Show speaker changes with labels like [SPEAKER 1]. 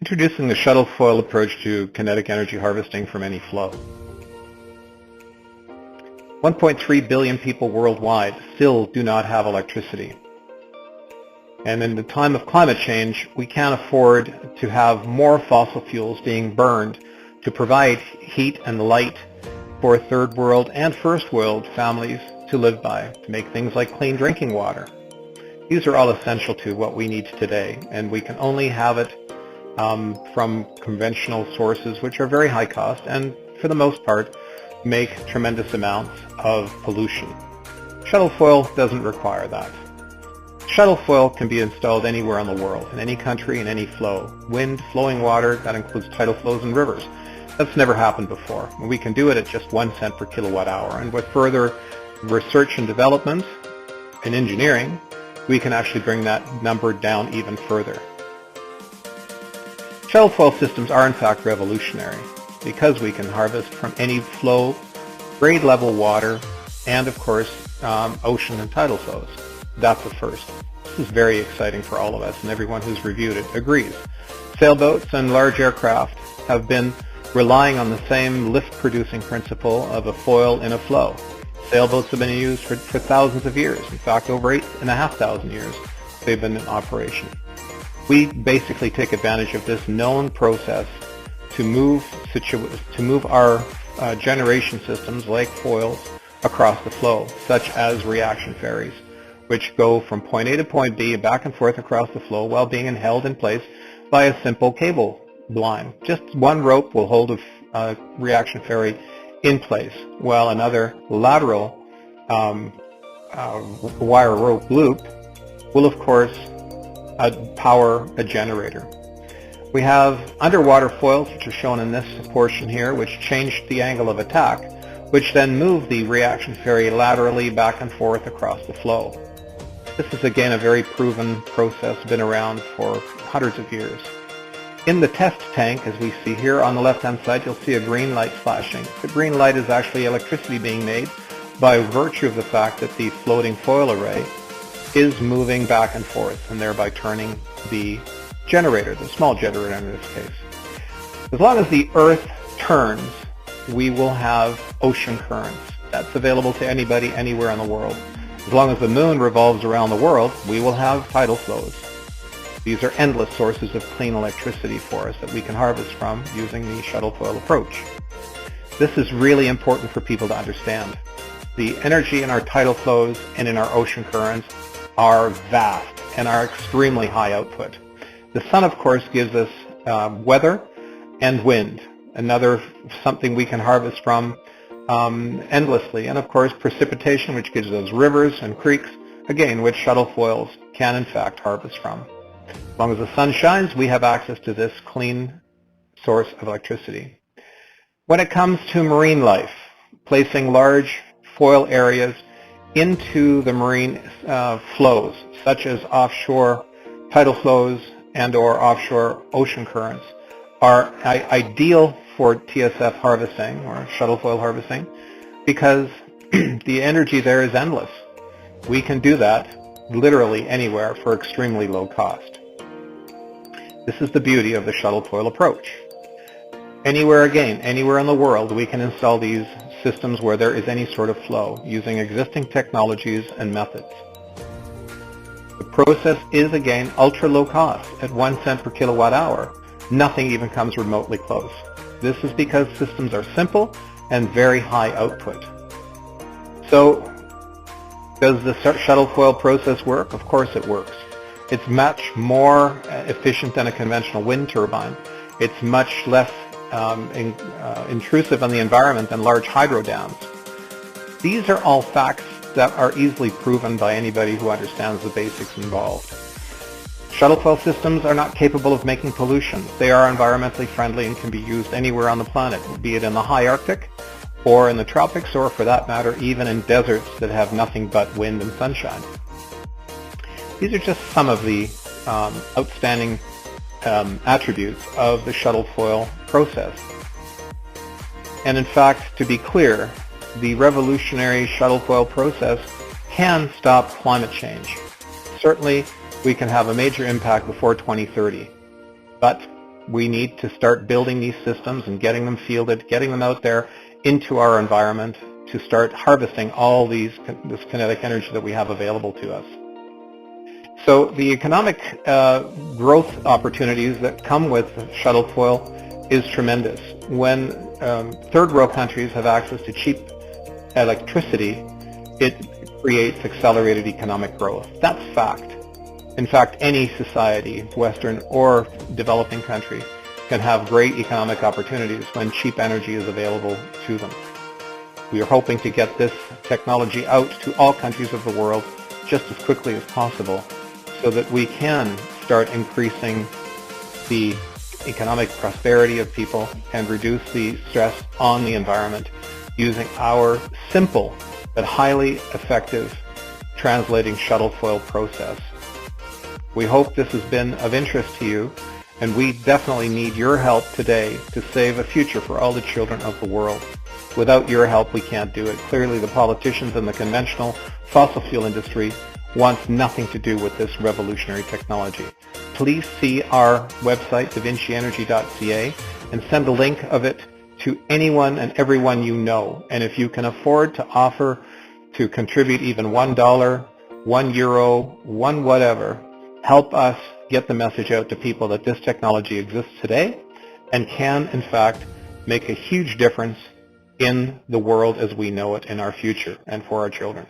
[SPEAKER 1] Introducing the shuttle foil approach to kinetic energy harvesting from any flow. 1.3 billion people worldwide still do not have electricity. And in the time of climate change, we can't afford to have more fossil fuels being burned to provide heat and light for third world and first world families to live by, to make things like clean drinking water. These are all essential to what we need today, and we can only have it from conventional sources, which are very high cost and for the most part make tremendous amounts of pollution. Shuttle foil doesn't require that. Shuttle foil can be installed anywhere in the world, in any country, in any flow. Wind, flowing water, that includes tidal flows and rivers. That's never happened before. We can do it at just 1 cent per kilowatt hour, and with further research and development in engineering, we can actually bring that number down even further. Shuttle foil systems are in fact revolutionary because we can harvest from any flow, grade level water, and of course ocean and tidal flows. That's a first. This is very exciting for all of us, and everyone who's reviewed it agrees. Sailboats and large aircraft have been relying on the same lift-producing principle of a foil in a flow. Sailboats have been used for thousands of years. In fact, over 8,500 years they've been in operation. We basically take advantage of this known process to move our generation systems like foils across the flow, such as reaction ferries, which go from point A to point B back and forth across the flow while being held in place by a simple cable line. Just one rope will hold a reaction ferry in place, while another lateral wire rope loop will of course power a generator. We have underwater foils, which are shown in this portion here, which change the angle of attack, which then move the reaction ferry laterally back and forth across the flow. This is again a very proven process, been around for hundreds of years. In the test tank, as we see here on the left-hand side, you'll see a green light flashing. The green light is actually electricity being made by virtue of the fact that the floating foil array is moving back and forth and thereby turning the generator, the small generator in this case. As long as the Earth turns, we will have ocean currents. That's available to anybody anywhere in the world. As long as the moon revolves around the world, we will have tidal flows. These are endless sources of clean electricity for us that we can harvest from using the shuttle foil approach. This is really important for people to understand. The energy in our tidal flows and in our ocean currents are vast and are extremely high output. The sun, of course, gives us weather and wind, another something we can harvest from endlessly, and of course precipitation, which gives us rivers and creeks, again, which shuttle foils can in fact harvest from. As long as the sun shines, we have access to this clean source of electricity. When it comes to marine life, placing large foil areas into the marine flows, such as offshore tidal flows and or offshore ocean currents, are ideal for TSF harvesting or shuttle foil harvesting because the energy there is endless. We can do that literally anywhere for extremely low cost. This is the beauty of the shuttle foil approach. Anywhere in the world, we can install these systems where there is any sort of flow using existing technologies and methods. The process is again ultra low cost at 1 cent per kilowatt hour. Nothing even comes remotely close. This is because systems are simple and very high output. So, does the shuttle foil process work? Of course it works. It's much more efficient than a conventional wind turbine. It's much less intrusive on the environment than large hydro dams. These are all facts that are easily proven by anybody who understands the basics involved. Shuttle foil systems are not capable of making pollution. They are environmentally friendly and can be used anywhere on the planet, be it in the high Arctic or in the tropics, or for that matter even in deserts that have nothing but wind and sunshine. These are just some of the outstanding attributes of the shuttle foil process. And in fact, to be clear, the revolutionary shuttle foil process can stop climate change. Certainly, we can have a major impact before 2030, but We need to start building these systems and getting them fielded, getting them out there into our environment to start harvesting all this kinetic energy that we have available to us. So the economic growth opportunities that come with Shuttle Foil is tremendous. When third world countries have access to cheap electricity, it creates accelerated economic growth. That's fact. In fact, any society, Western or developing country, can have great economic opportunities when cheap energy is available to them. We are hoping to get this technology out to all countries of the world just as quickly as possible so that we can start increasing the economic prosperity of people and reduce the stress on the environment using our simple but highly effective translating shuttle foil process. We hope this has been of interest to you, and we definitely need your help today to save a future for all the children of the world. Without your help, we can't do it. Clearly, the politicians and the conventional fossil fuel industry wants nothing to do with this revolutionary technology. Please see our website, davincienergy.ca, and send a link of it to anyone and everyone you know. And if you can afford to offer to contribute even $1, €1, one whatever, help us get the message out to people that this technology exists today and can, in fact, make a huge difference in the world as we know it in our future and for our children.